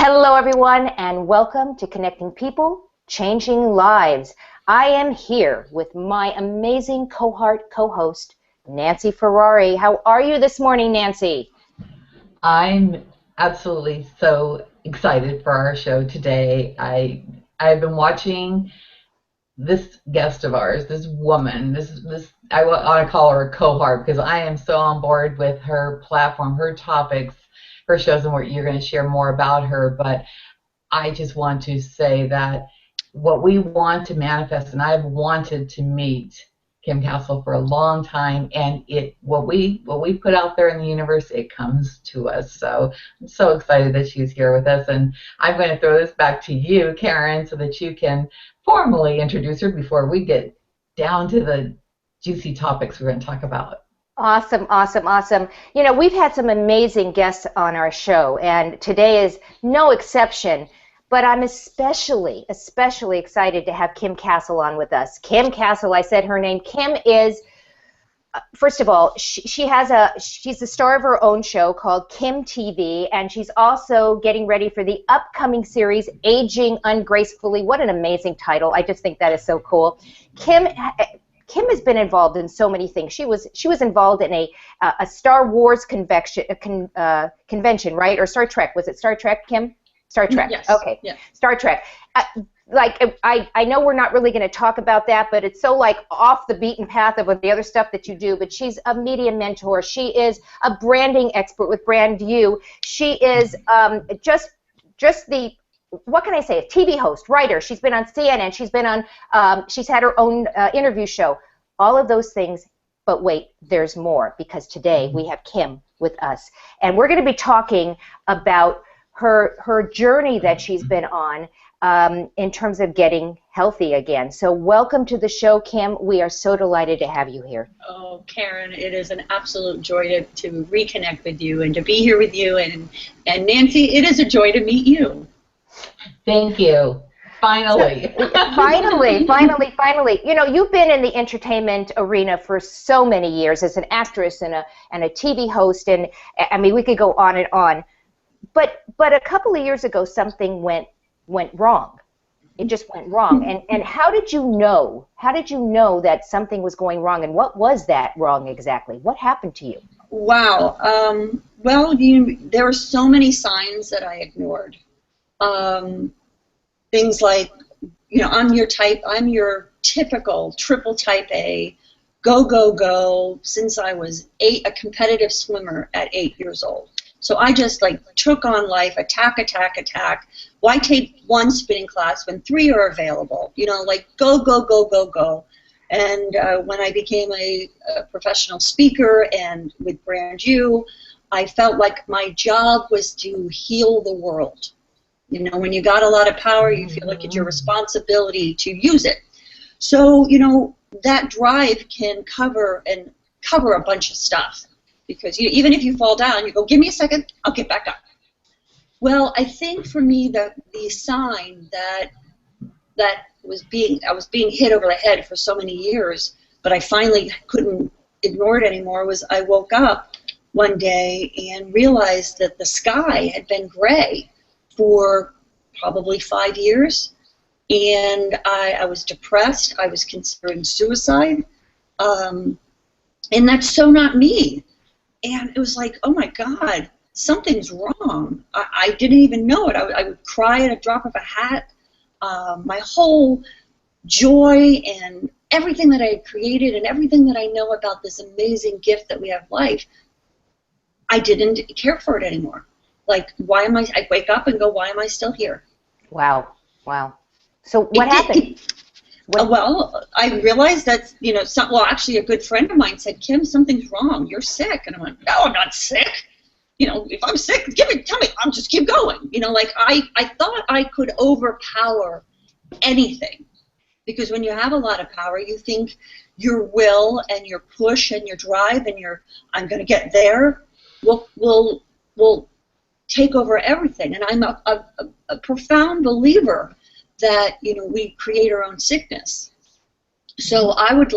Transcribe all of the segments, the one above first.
Hello, everyone, and welcome to Connecting People, Changing Lives. I am here with my amazing co-host, Nancy Ferrari. How are you this morning, Nancy? I'm absolutely so excited for our show today. I've been watching this guest of ours, this woman, I want to call her a cohort because I am so on board with her platform, her topics, her shows, and you're going to share more about her. But I just want to say that what we want to manifest, and I've wanted to meet Kim Castle for a long time, and what we put out there in the universe, it comes to us. So I'm so excited that she's here with us, and I'm going to throw this back to you, Caren, so that you can formally introduce her before we get down to the juicy topics we're going to talk about. Awesome, awesome, awesome. You know, we've had some amazing guests on our show, and today is no exception. But I'm especially excited to have Kim Castle on with us. Kim Castle, I said her name. Kim is, first of all, she's the star of her own show called kimTV, and she's also getting ready for the upcoming series, Aging Ungracefully. What an amazing title. I just think that is so cool. Kim has been involved in so many things. She was involved in a Star Wars convention, right? Or Star Trek. Was it Star Trek, Kim? Star Trek. Yes. Okay. Yeah. Star Trek. I know we're not really going to talk about that, but it's so like off the beaten path of the other stuff that you do. But she's a media mentor. She is a branding expert with Brand You. She is just the, what can I say, a TV host, writer. She's been on CNN. She's been on. She's had her own interview show. All of those things. But wait, there's more, because today we have Kim with us, and we're going to be talking about her journey that she's been on in terms of getting healthy again. So welcome to the show, Kim. We are so delighted to have you here. Oh, Caren, it is an absolute joy to reconnect with you and to be here with you. And Nancy, it is a joy to meet you. Thank you. Finally. Finally. You know, you've been in the entertainment arena for so many years as an actress and a TV host, and I mean, we could go on and on. But a couple of years ago, something went wrong. It just went wrong. And how did you know? How did you know that something was going wrong? And what was that wrong exactly? What happened to you? Wow. Well, there were so many signs that I ignored. Things like, I'm your typical triple type A, go, since I was a competitive swimmer at 8 years old. So I just took on life, attack. Why take one spinning class when 3 are available? Go. And when I became a professional speaker and with Brand You, I felt like my job was to heal the world. When you got a lot of power, you feel like it's your responsibility to use it. So, that drive can cover a bunch of stuff. Because even if you fall down, you go, give me a second, I'll get back up. Well, I think for me the sign that I was being hit over the head for so many years, but I finally couldn't ignore it anymore, was I woke up one day and realized that the sky had been gray for probably 5 years, and I was depressed. I was considering suicide, and that's so not me. And it was like, oh my God, something's wrong. I didn't even know it. I would cry at a drop of a hat. My whole joy and everything that I had created and everything that I know about this amazing gift that we have, life, I didn't care for it anymore. Like, I wake up and go, why am I still here? Wow. So what happened? Well, I realized that, actually a good friend of mine said, Kim, something's wrong. You're sick. And I went, no, I'm not sick. If I'm sick, tell me. I'll just keep going. I thought I could overpower anything. Because when you have a lot of power, you think your will and your push and your drive and I'm going to get there will take over everything. And I'm a profound believer that we create our own sickness. So I would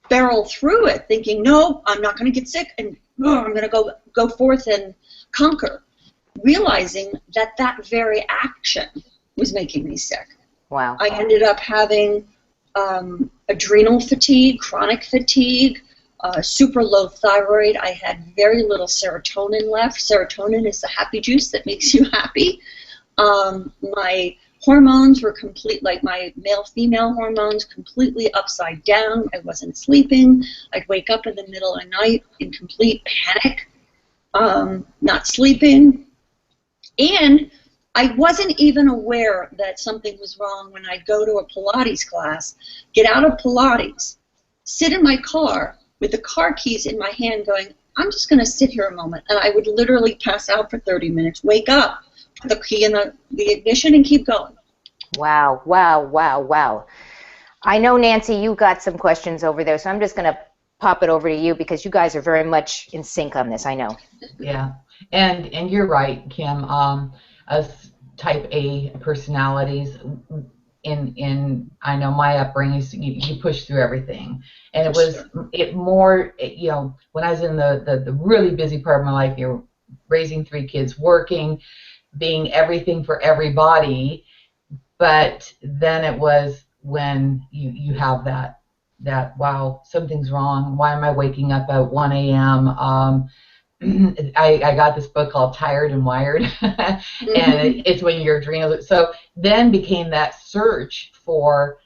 barrel through it, thinking, no, I'm not going to get sick, and I'm going to go forth and conquer. realizing that that very action was making me sick. Wow. I ended up having adrenal fatigue, chronic fatigue, super low thyroid. I had very little serotonin left. Serotonin is the happy juice that makes you happy. My hormones were like my male-female hormones, completely upside down. I wasn't sleeping. I'd wake up in the middle of the night in complete panic, not sleeping. And I wasn't even aware that something was wrong when I'd go to a Pilates class, get out of Pilates, sit in my car with the car keys in my hand going, I'm just going to sit here a moment. And I would literally pass out for 30 minutes, wake up, put the key in the ignition, and keep going. Wow, wow, wow, wow. I know, Nancy, you got some questions over there, so I'm just going to pop it over to you because you guys are very much in sync on this, I know. Yeah, and you're right, Kim. Us type A personalities, in I know my upbringing, you push through everything, and you know, when I was in the really busy part of my life, you're raising 3 kids, working, being everything for everybody, but then it was when you have that wow, something's wrong. Why am I waking up at 1 a.m.? I got this book called Tired and Wired, and it's when your adrenals. So then became that search for,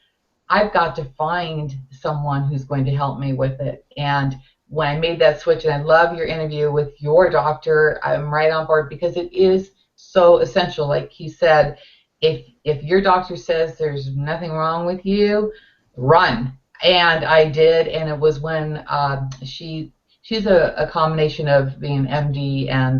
I've got to find someone who's going to help me with it. And when I made that switch, and I love your interview with your doctor, I'm right on board because it is so essential. Like he said, if your doctor says there's nothing wrong with you, run. And I did, and it was when she's a combination of being an MD and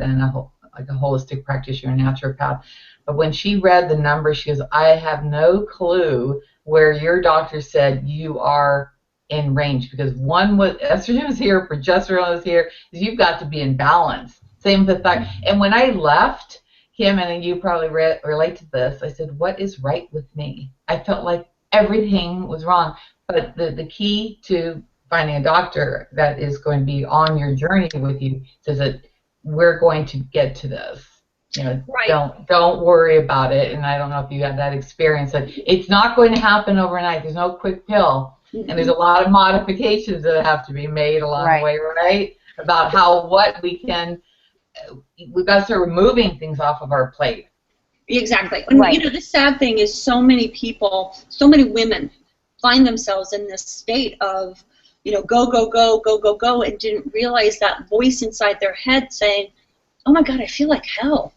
like a holistic practitioner, naturopath. But when she read the numbers, she goes, I have no clue where your doctor said you are in range, because one was estrogen was here, progesterone was here. You've got to be in balance. Same with the thyroid. And when I left, Kim, and you probably relate to this, I said, what is right with me? I felt like everything was wrong. But the key to finding a doctor that is going to be on your journey with you says that we're going to get to this. You know, right. Don't worry about it. And I don't know if you had that experience, that it's not going to happen overnight. There's no quick pill, and there's a lot of modifications that have to be made along the way, right? About what we can. We've got to start removing things off of our plate. Exactly. And you know, the sad thing is, so many people, so many women find themselves in this state of, you know, go, go, go, go, go, go, and didn't realize that voice inside their head saying, oh my God, I feel like hell.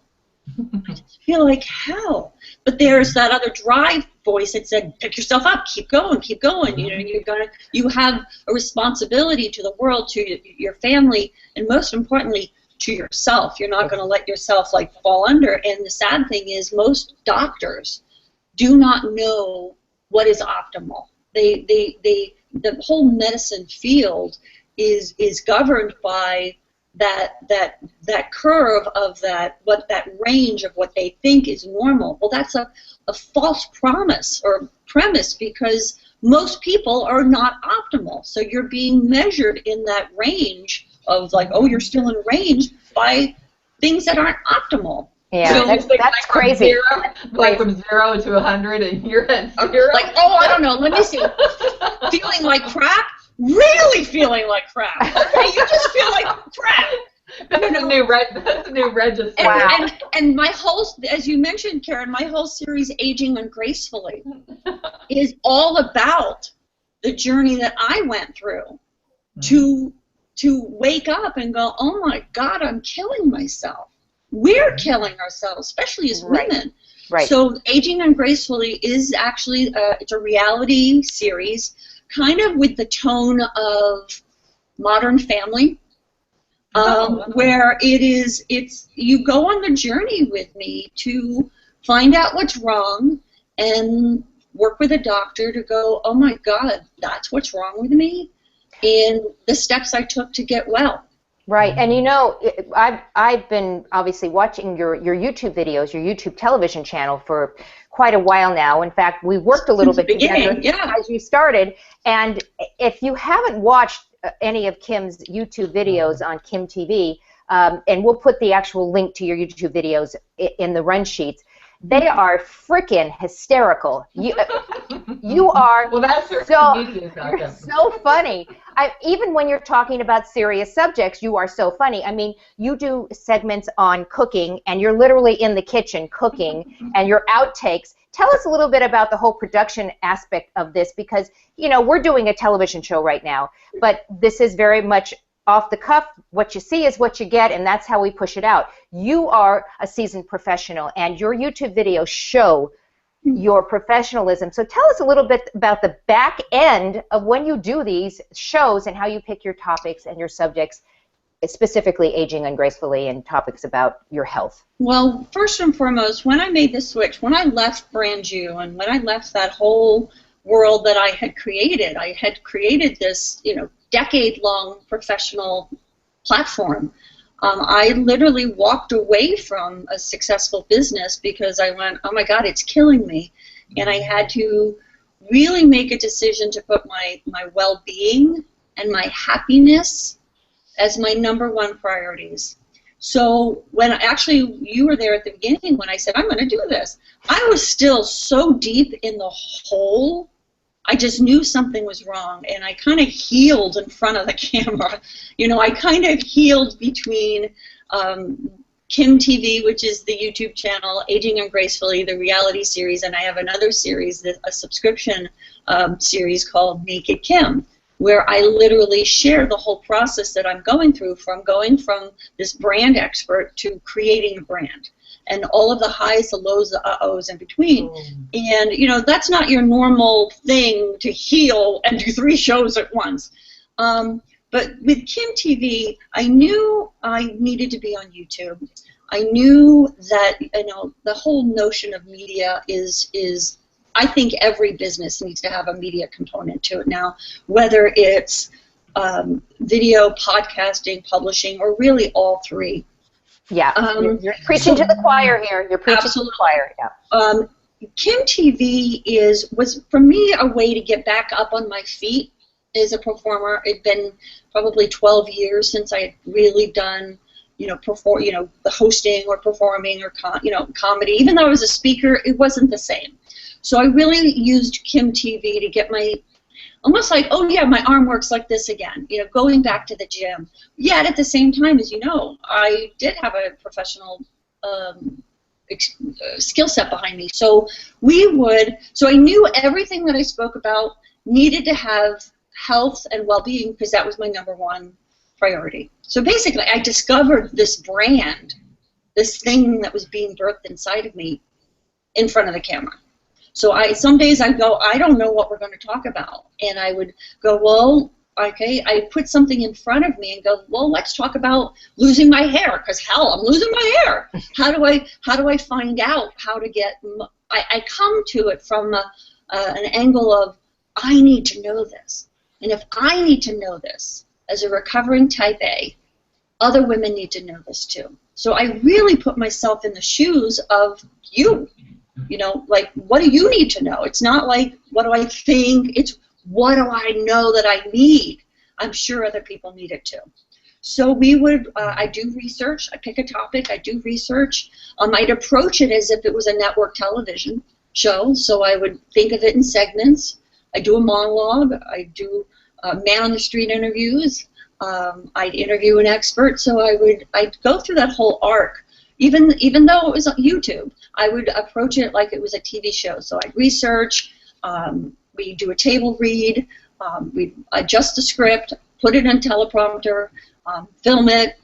I just feel like hell. But there's that other drive voice that said, pick yourself up, keep going, keep going. You know, you have a responsibility to the world, to your family, and most importantly, to yourself. You're not going to let yourself like fall under. And the sad thing is, most doctors do not know what is optimal. The whole medicine field is governed by that curve of that range of what they think is normal. Well, that's a false promise or premise, because most people are not optimal. So you're being measured in that range of like, oh, you're still in range, by things that aren't optimal. Yeah, so that's crazy. Like from 0 to 100, and you're at 0. Like, oh, I don't know. Let me see. Feeling like crap. Really feeling like crap. Okay, you just feel like crap. That's a new register. And my whole, as you mentioned, Caren, my whole series, Aging Ungracefully, is all about the journey that I went through to wake up and go, oh my God, I'm killing myself. We're killing ourselves, especially as women. Right. So Aging Ungracefully is actually it's a reality series, kind of with the tone of Modern Family, where it's you go on the journey with me to find out what's wrong and work with a doctor to go, oh my God, that's what's wrong with me, and the steps I took to get well. Right, and you know, I've been obviously watching your YouTube videos, your YouTube television channel for quite a while now. In fact, we worked a little bit together as you started. And if you haven't watched any of Kim's YouTube videos on kimTV, and we'll put the actual link to your YouTube videos in the run sheets. They are freaking hysterical. You are well, that's you're so funny. Even when you're talking about serious subjects, you are so funny. I mean, you do segments on cooking, and you're literally in the kitchen cooking, and your outtakes. Tell us a little bit about the whole production aspect of this, because, you know, we're doing a television show right now, but this is very much off the cuff. What you see is what you get, and that's how we push it out. You are a seasoned professional, and your YouTube videos show your professionalism. So tell us a little bit about the back end of when you do these shows and how you pick your topics and your subjects, specifically aging ungracefully and topics about your health. Well, first and foremost, when I made the switch, when I left Brand You, and when I left that whole world that I had created this, you know, decade-long professional platform. I literally walked away from a successful business because I went, oh my God, it's killing me. And I had to really make a decision to put my well-being and my happiness as my #1 priorities. So when actually you were there at the beginning when I said, I'm going to do this, I was still so deep in the hole. I just knew something was wrong, and I kind of healed in front of the camera. You know, I kind of healed between kimTV, which is the YouTube channel, Aging Ungracefully, the reality series, and I have another series, a subscription series called Naked Kim, where I literally share the whole process that I'm going through, from going from this brand expert to creating a brand, and all of the highs, the lows, the uh-ohs in between. And, you know, that's not your normal thing to heal and do 3 shows at once. But with kimTV, I knew I needed to be on YouTube. I knew that, you know, the whole notion of media is I think every business needs to have a media component to it now, whether it's video, podcasting, publishing, or really all 3. Yeah, you're preaching to the choir here. You're preaching to the choir. Yeah. kimTV was for me a way to get back up on my feet as a performer. It'd been probably 12 years since I had really done, you know, the hosting or performing or comedy. Even though I was a speaker, it wasn't the same. So I really used kimTV to get my, almost like, oh yeah, my arm works like this again, you know, going back to the gym. Yet at the same time, as you know, I did have a professional skill set behind me. So so I knew everything that I spoke about needed to have health and well-being, because that was my #1 priority. So basically, I discovered this brand, this thing that was being birthed inside of me in front of the camera. So some days I'd go, I don't know what we're going to talk about. And I would go, well, okay, I put something in front of me and go, well, let's talk about losing my hair, because hell, I'm losing my hair. How do I find out how to get, I come to it from an angle of, I need to know this. And if I need to know this as a recovering type A, other women need to know this too. So I really put myself in the shoes of you. You know, like, what do you need to know? It's not like, what do I think? It's, what do I know that I need? I'm sure other people need it too. So we would, I do research. I pick a topic. I do research. I'd approach it as if it was a network television show. So I would think of it in segments. I do a monologue. I do man-on-the-street interviews. I'd interview an expert. So I'd go through that whole arc. Even though it was on YouTube, I would approach it like it was a TV show. So I'd research, we do a table read, we'd adjust the script, put it in teleprompter, film it,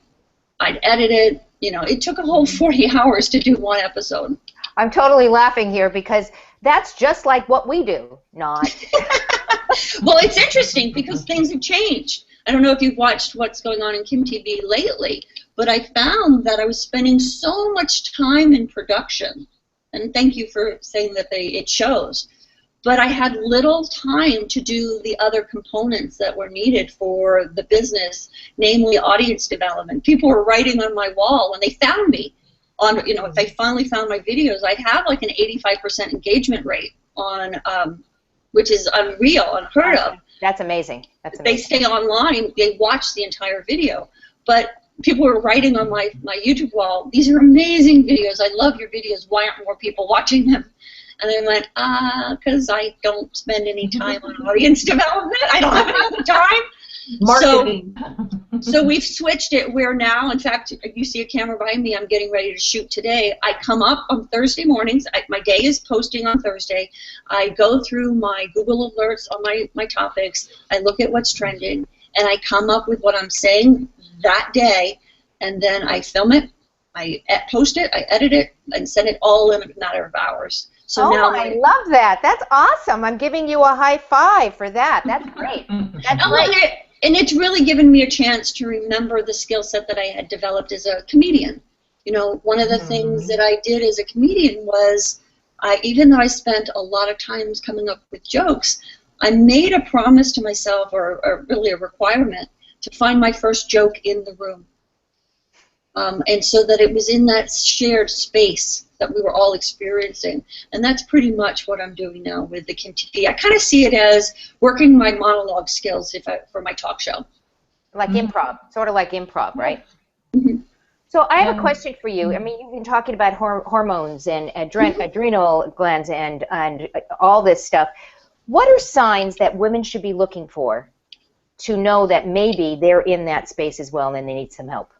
I'd edit it. You know, it took a whole 40 hours to do 1 episode. I'm totally laughing here because that's just like what we do, not. Well, it's interesting because things have changed. I don't know if you've watched what's going on in kimTV lately, but I found that I was spending so much time in production, and thank you for saying that it shows, but I had little time to do the other components that were needed for the business, namely audience development. People were writing on my wall when they found me. You know, if they finally found my videos, I'd have like an 85% engagement rate on, which is unreal, unheard of. That's amazing. That's amazing. They stay online, they watch the entire video. But people were writing on my YouTube wall, "These are amazing videos. I love your videos. Why aren't more people watching them?" And I went, because I don't spend any time on audience development. I don't have any time. Marketing. So we've switched it where now, in fact, you see a camera behind me, I'm getting ready to shoot today. I come up on Thursday mornings. My day is posting on Thursday. I go through my Google alerts on my topics. I look at what's trending, and I come up with what I'm saying that day, and then I film it, I post it, I edit it, and send it all in a matter of hours. So now I love that. That's awesome. I'm giving you a high five for that. That's great. That's great. And it's really given me a chance to remember the skill set that I had developed as a comedian. You know, one of the things that I did as a comedian was, even though I spent a lot of times coming up with jokes, I made a promise to myself, or really a requirement, to find my first joke in the room. And so that it was in that shared space that we were all experiencing. And that's pretty much what I'm doing now with the kimTV. I kind of see it as working my monologue skills for my talk show. Like improv, sort of like improv, right? Mm-hmm. So I have a question for you. I mean, you've been talking about hormones and adrenal glands and all this stuff. What are signs that women should be looking for to know that maybe they're in that space as well and they need some help?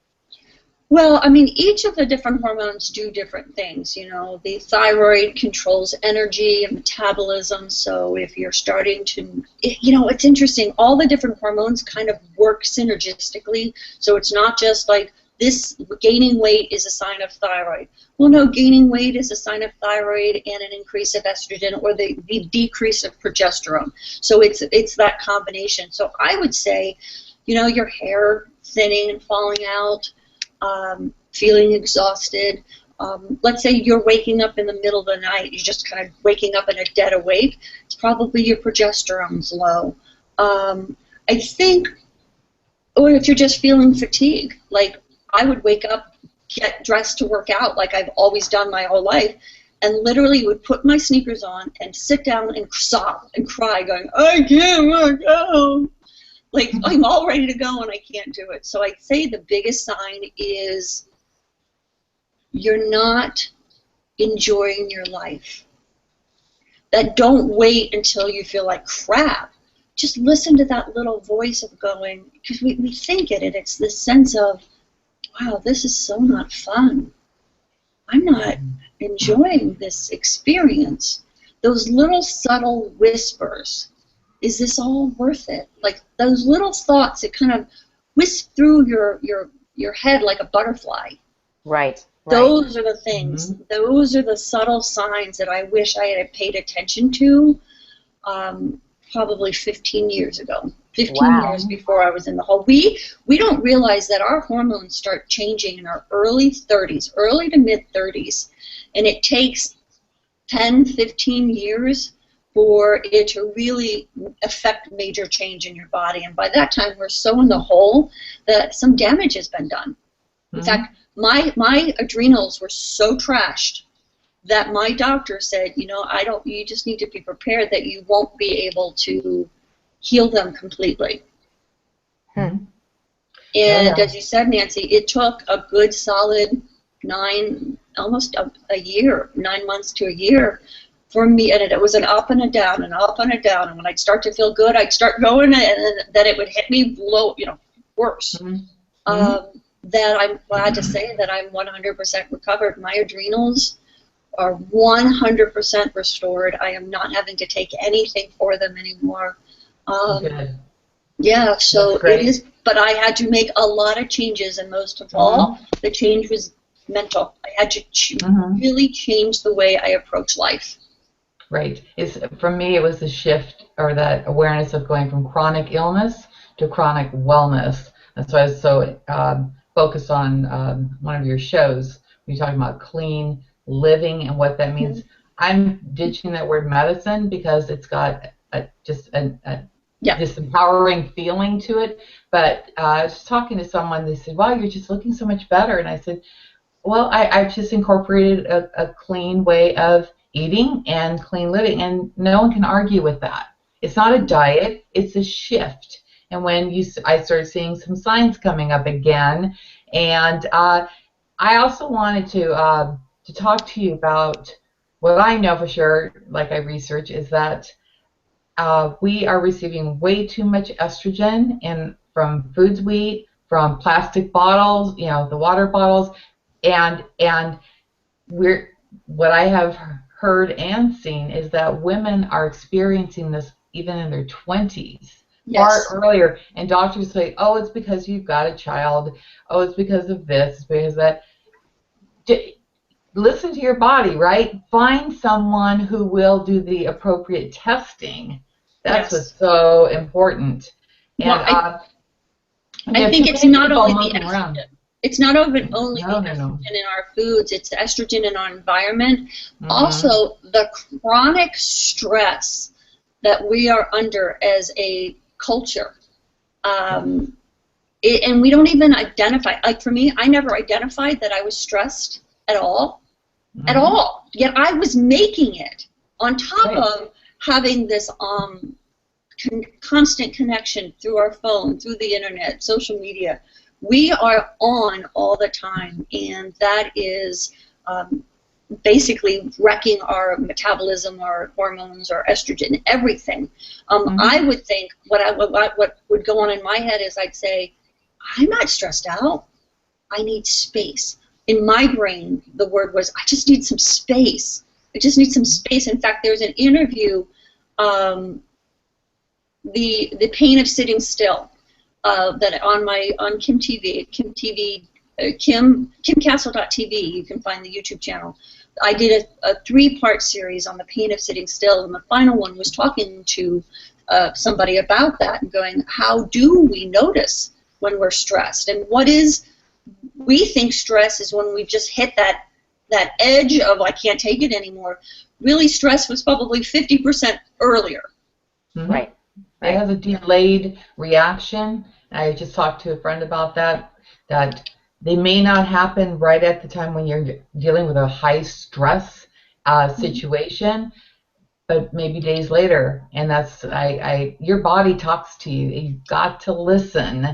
Well, I mean, each of the different hormones do different things. You know, the thyroid controls energy and metabolism. So if you're starting to, you know, it's interesting. All the different hormones kind of work synergistically. So it's not just like this gaining weight is a sign of thyroid. Well, no, gaining weight is a sign of thyroid and an increase of estrogen or the decrease of progesterone. So it's that combination. So I would say, you know, your hair thinning and falling out, feeling exhausted. Let's say you're waking up in the middle of the night, you're just kind of waking up in a dead awake, it's probably your progesterone's low. I think, or if you're just feeling fatigued, like I would wake up, get dressed to work out like I've always done my whole life, and literally would put my sneakers on and sit down and sob and cry going, I can't work out. Like, I'm all ready to go and I can't do it. So I'd say the biggest sign is you're not enjoying your life. That don't wait until you feel like crap. Just listen to that little voice of going, because we think it, and it's this sense of, wow, this is so not fun. I'm not enjoying this experience. Those little subtle whispers. Is this all worth it? Like those little thoughts that kind of whisk through your head like a butterfly. Right. Those are the things. Those are the subtle signs that I wish I had paid attention to probably 15 years ago. 15 years before I was in the hole. We don't realize that our hormones start changing in our early 30s, early to mid 30s, and it takes 10, 15 years for it to really affect major change in your body. And by that time, we're so in the hole that some damage has been done. In fact, my adrenals were so trashed that my doctor said, you know, you just need to be prepared that you won't be able to heal them completely. And as you said, Nancy, it took a good solid almost a year, 9 months to a year for me, and it was an up and a down, and up and a down, and when I'd start to feel good, I'd start going, and then it would hit me worse. That I'm glad to say that I'm 100% recovered. My adrenals are 100% restored. I am not having to take anything for them anymore. Yeah, so it is, but I had to make a lot of changes, and most of all, the change was mental. I had to really change the way I approach life. Right. For me, it was the shift or that awareness of going from chronic illness to chronic wellness. That's why I was so focused on one of your shows. You're talking about clean living and what that means. I'm ditching that word medicine because it's got just this empowering feeling to it. But I was talking to someone, they said, wow, you're just looking so much better. And I said, well, I've just incorporated a clean way of eating and clean living, and no one can argue with that. It's not a diet, it's a shift. and when I started seeing some signs coming up again. And I also wanted to talk to you about what I know for sure, like I research, is that we are receiving way too much estrogen from foods we eat, from plastic bottles, the water bottles, and what I have heard and seen is that women are experiencing this even in their 20s, far earlier, and doctors say, oh, it's because you've got a child, oh, it's because of this, it's because of that. Listen to your body, right? Find someone who will do the appropriate testing. That's what's so important. And well, I think it's not only the estrogen. It's not only the estrogen in our foods, it's estrogen in our environment. Mm-hmm. Also, the chronic stress that we are under as a culture. And we don't even identify. Like for me, I never identified that I was stressed at all. Mm-hmm. At all. Yet I was making it on top of having this constant connection through our phone, through the internet, social media. We are on all the time, and that is basically wrecking our metabolism, our hormones, our estrogen, everything. I would think what would go on in my head is I'd say, I'm not stressed out. I need space. In my brain, the word was, I just need some space. I just need some space. In fact, there's an interview, the pain of sitting still, that on kimTV, kimcastle.tv, you can find the YouTube channel. I did a 3-part series on the pain of sitting still, and the final one was talking to somebody about that and going, how do we notice when we're stressed? And we think stress is when we've just hit that edge of I can't take it anymore. Really, stress was probably 50% earlier. Mm-hmm. Right. It has a delayed reaction. I just talked to a friend about that they may not happen right at the time when you're dealing with a high stress situation, but maybe days later. And that's your body talks to you. You've got to listen.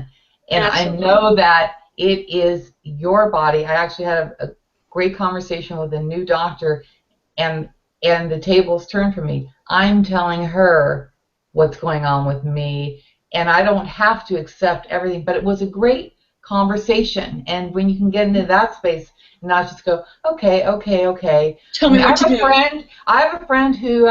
And absolutely. I know that it is your body. I actually had a great conversation with a new doctor, and the tables turned for me. I'm telling her what's going on with me, and I don't have to accept everything, but it was a great conversation. And when you can get into that space and not just go, okay. Tell me what to do. I have a friend who,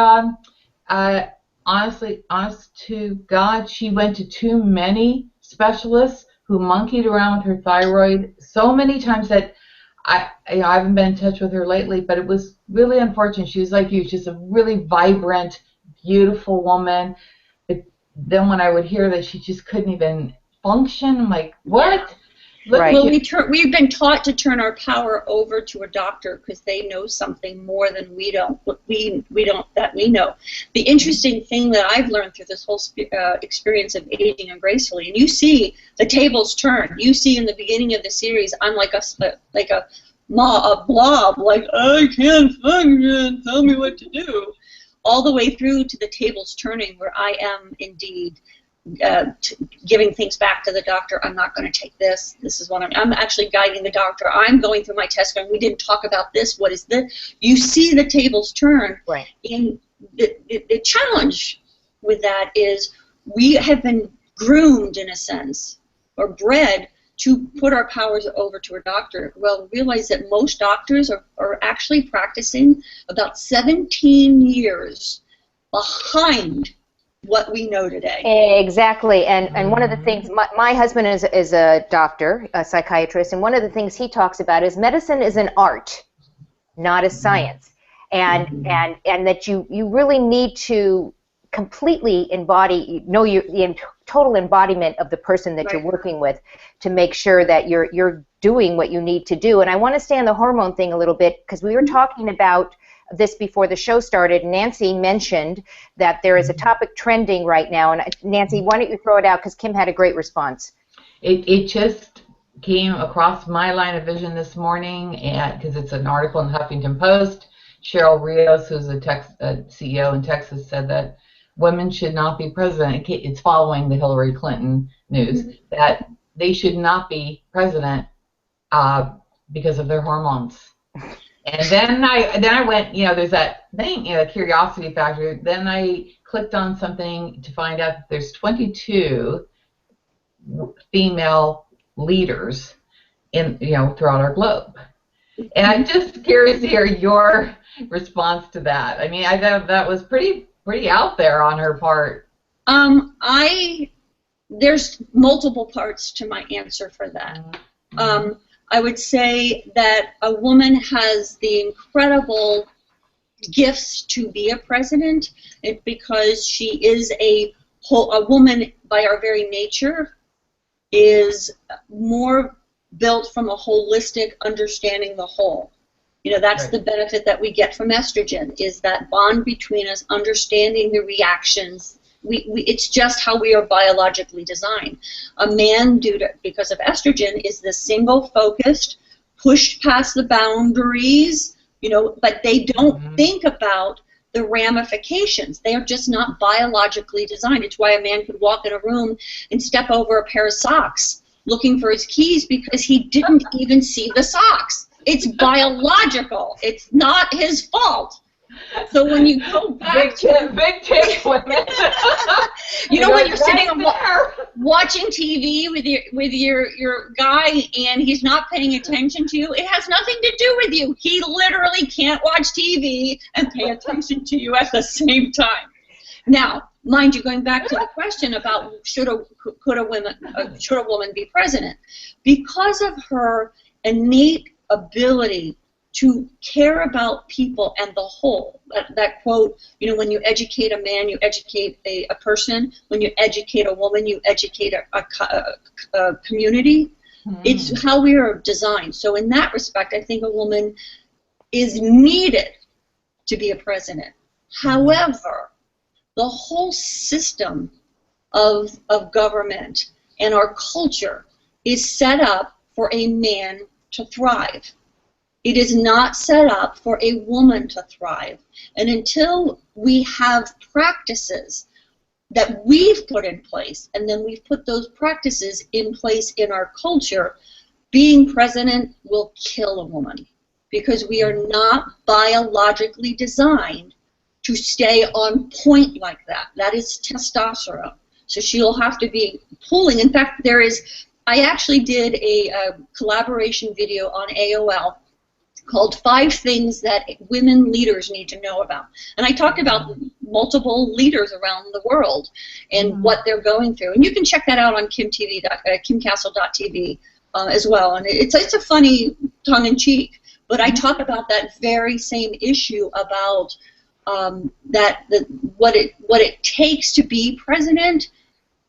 honest to God, she went to too many specialists who monkeyed around with her thyroid so many times that I haven't been in touch with her lately, but it was really unfortunate. She was like you, she's a really vibrant, beautiful woman. But then when I would hear that she just couldn't even function, I'm like, what? Yeah. Right. Well, we've been taught to turn our power over to a doctor because they know something more than we don't. We know. The interesting thing that I've learned through this whole experience of aging ungracefully, and you see the tables turn. You see in the beginning of the series, I'm like a blob, like I can't function. Tell me what to do. All the way through to the tables turning, where I am indeed giving things back to the doctor. I'm not going to take this. This is what I'm actually guiding the doctor. I'm going through my test going, we didn't talk about this. What is this? You see the tables turn. Right. And the challenge with that is we have been groomed, in a sense, or bred to put our powers over to a doctor. Well, realize that most doctors are actually practicing about 17 years behind what we know today. Exactly, and one of the things, my husband is a doctor, a psychiatrist, and one of the things he talks about is medicine is an art, not a science, and that you really need to completely know the total embodiment of the person that you're working with to make sure that you're doing what you need to do. And I want to stay on the hormone thing a little bit because we were talking about this before the show started. Nancy mentioned that there is a topic trending right now, and Nancy, why don't you throw it out because Kim had a great response. It just came across my line of vision this morning, because it's an article in Huffington Post. Cheryl Rios, who's a CEO in Texas, said that women should not be president. It's following the Hillary Clinton news that they should not be president because of their hormones. And then I went, there's that thing, the curiosity factor. Then I clicked on something to find out that there's 22 female leaders throughout our globe. And I'm just curious to hear your response to that. I mean, I thought that was pretty out there on her part. There's multiple parts to my answer for that. I would say that a woman has the incredible gifts to be a president because she is a woman by our very nature is more built from a holistic understanding the whole. That's right. The benefit that we get from estrogen is that bond between us, understanding the reactions. It's just how we are biologically designed. A man, because of estrogen, is the single-focused, pushed past the boundaries, but they don't think about the ramifications. They are just not biologically designed. It's why a man could walk in a room and step over a pair of socks looking for his keys because he didn't even see the socks. It's biological. It's not his fault. So when you go back big tip, women. When you're sitting and watching TV with your guy and he's not paying attention to you, it has nothing to do with you. He literally can't watch TV and pay attention to you at the same time. Now, mind you, going back to the question about should a woman be president, because of her innate ability to care about people and the whole. That quote, when you educate a man, you educate a person. When you educate a woman, you educate a community. It's how we are designed. So in that respect, I think a woman is needed to be a president. However, the whole system of government and our culture is set up for a man to thrive. It is not set up for a woman to thrive. And until we have practices that we've put in place, and then we've put those practices in place in our culture, being president will kill a woman because we are not biologically designed to stay on point like that. That is testosterone. So she'll have to be pulling. In fact, I actually did a collaboration video on AOL called 5 Things That Women Leaders Need to Know About. And I talked about multiple leaders around the world and what they're going through. And you can check that out on kimcastle.tv as well. And it's a funny tongue-in-cheek, but I talk about that very same issue about what it takes to be president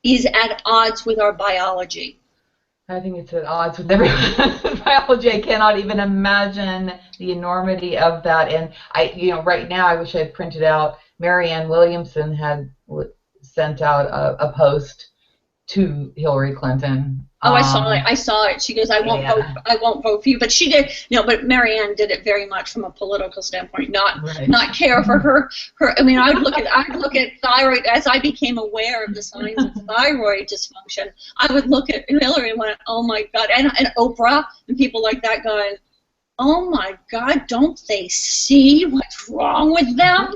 is at odds with our biology. I think it's at odds with everyone's biology. I cannot even imagine the enormity of that. And right now, I wish I had printed out. Marianne Williamson had sent out a post to Hillary Clinton. Oh, I saw it. She goes, I won't vote for you. But she did, but Marianne did it very much from a political standpoint, not care for her. I mean, I'd look at thyroid as I became aware of the signs of thyroid dysfunction. I would look at Hillary and went, oh my God, and Oprah and people like that going, oh my God, don't they see what's wrong with them?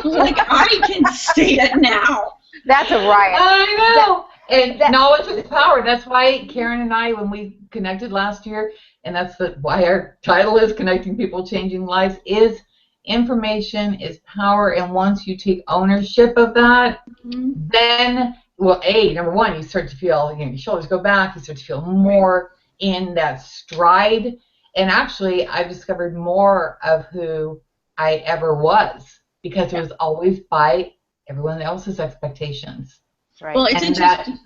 Like I can see it now. That's a riot. I know. And knowledge is power. That's why Caren and I, when we connected last year, and that's why our title is Connecting People, Changing Lives, is information is power. And once you take ownership of that, then, well, number one, you start to feel, your shoulders go back, you start to feel more in that stride. And actually, I've discovered more of who I ever was because it was always by everyone else's expectations. Right. Well, it's interesting.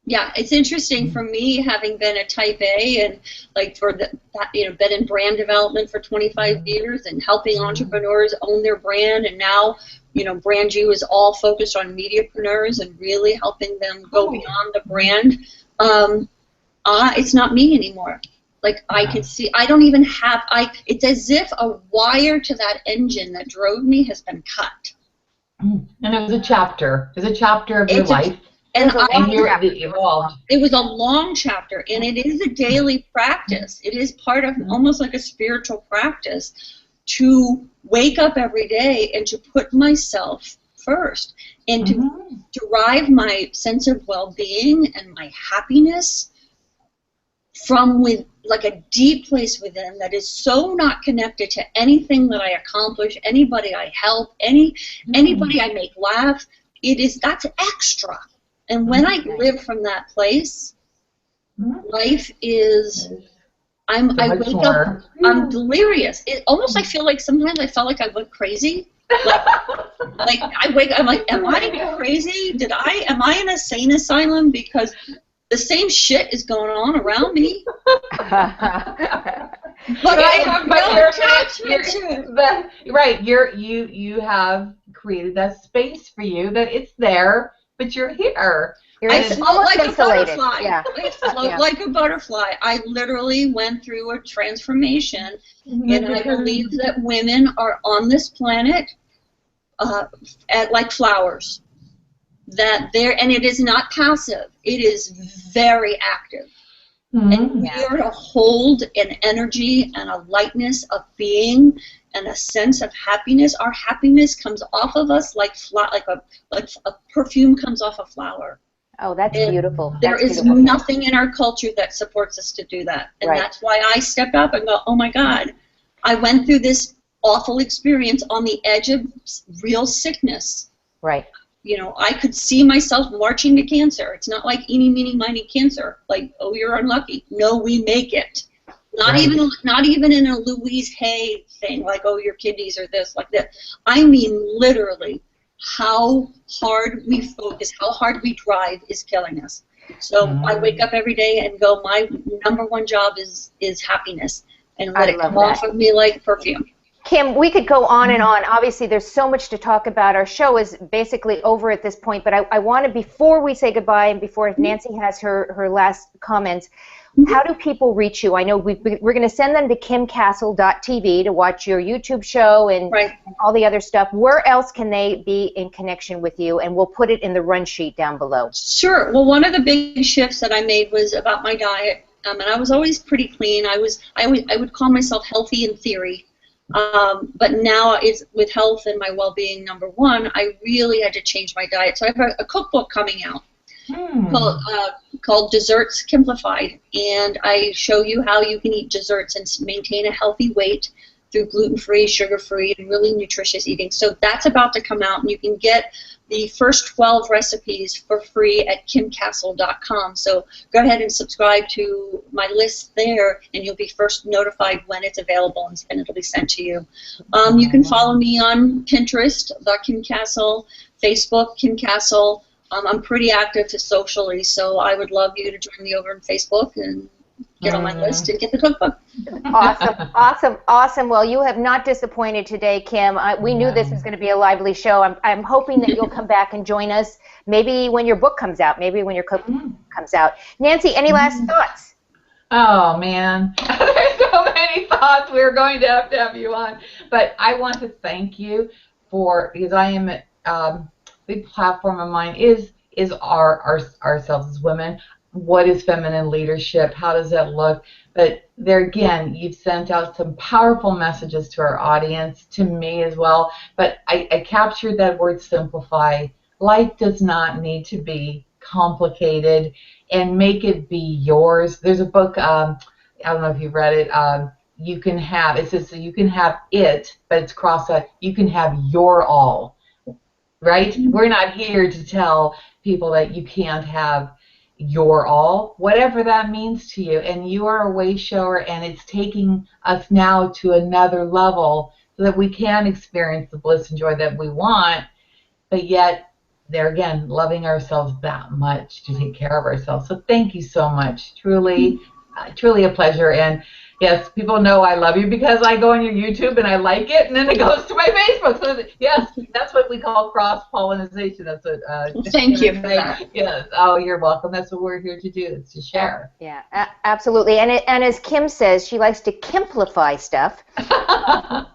It's interesting for me, having been a Type A and been in brand development for 25 years and helping entrepreneurs own their brand, and now, Brand U is all focused on mediapreneurs and really helping them go beyond the brand. It's not me anymore. I can see, I don't even have, it's as if a wire to that engine that drove me has been cut. And it was a chapter. It was a chapter of your life. And it evolved. It was a long chapter, and it is a daily practice. It is part of almost like a spiritual practice to wake up every day and to put myself first and to derive my sense of well-being and my happiness from like a deep place within that is so not connected to anything that I accomplish, anybody I help, anybody I make laugh. That's extra. And when I live from that place, life is, I wake up, I'm delirious. It almost, I feel like sometimes I felt like I went crazy. Like I wake up, I'm like, am I crazy? Am I in a sane asylum? Because the same shit is going on around me. But I have no attachment to it. Right, you have created that space for you that it's there, but you're here. I float like a butterfly. Yeah. I float like a butterfly. I literally went through a transformation, and I believe that women are on this planet like flowers. And it is not passive. It is very active. And we are to hold an energy and a lightness of being and a sense of happiness. Our happiness comes off of us like a perfume comes off a flower. Oh, that's beautiful. There is nothing in our culture that supports us to do that. And that's why I stepped up and go, oh my God, I went through this awful experience on the edge of real sickness. Right. You know, I could see myself marching to cancer. It's not like eeny, meeny, miny cancer. Like, oh, you're unlucky. No, we make it. Not even in a Louise Hay thing, like, oh, your kidneys are this, like that. I mean, literally, how hard we focus, how hard we drive is killing us. So I wake up every day and go, my number one job is happiness, and let it come off of me like perfume. Kim, we could go on and on. Obviously, there's so much to talk about. Our show is basically over at this point, but I want to, before we say goodbye and before Nancy has her last comments, how do people reach you? I know we're going to send them to kimcastle.tv to watch your YouTube show and all the other stuff. Where else can they be in connection with you? And we'll put it in the run sheet down below. Sure. Well, one of the big shifts that I made was about my diet, and I was always pretty clean. I would call myself healthy in theory. But now it's with health and my well-being number one, I really had to change my diet. So I have a cookbook coming out called Desserts Simplified, and I show you how you can eat desserts and maintain a healthy weight through gluten-free, sugar-free, and really nutritious eating. So that's about to come out, and you can get the first 12 recipes for free at kimcastle.com. So go ahead and subscribe to my list there, and you'll be first notified when it's available, and it'll be sent to you. You can follow me on Pinterest, Kim Castle, Facebook, Kim Castle. I'm pretty active socially, so I would love you to join me over on Facebook and get on my list and get the cookbook. Awesome, awesome, awesome. Well, you have not disappointed today, Kim. We knew this was going to be a lively show. I'm hoping that you'll come back and join us, maybe when your book comes out, maybe when your cookbook comes out. Nancy, any last thoughts? Oh, man. There's so many thoughts. We're going to have you on. But I want to thank you because I am a big platform of mine is ourselves as women. What is feminine leadership? How does that look? But there again, you've sent out some powerful messages to our audience, to me as well. But I captured that word simplify. Life does not need to be complicated, and make it be yours. There's a book, I don't know if you've read it, you can have, it says you can have it, but it's crossed out, you can have your all, right? We're not here to tell people that you can't have your all, whatever that means to you, and you are a way shower, and it's taking us now to another level so that we can experience the bliss and joy that we want, but yet there again, loving ourselves that much to take care of ourselves. So thank you so much. Truly, truly a pleasure. And yes, people know I love you because I go on your YouTube and I like it, and then it goes to my Facebook. So yes, that's what we call cross-pollination. That's what. Thank you for that. Yes. Oh, you're welcome. That's what we're here to do. It's to share. Yeah, absolutely. And as Kim says, she likes to kimplify stuff.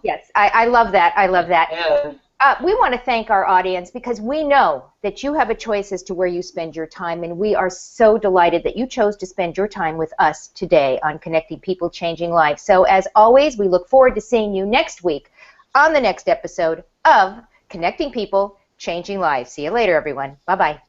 Yes, I love that. I love that. Yes. We want to thank our audience because we know that you have a choice as to where you spend your time, and we are so delighted that you chose to spend your time with us today on Connecting People, Changing Lives. So as always, we look forward to seeing you next week on the next episode of Connecting People, Changing Lives. See you later, everyone. Bye-bye.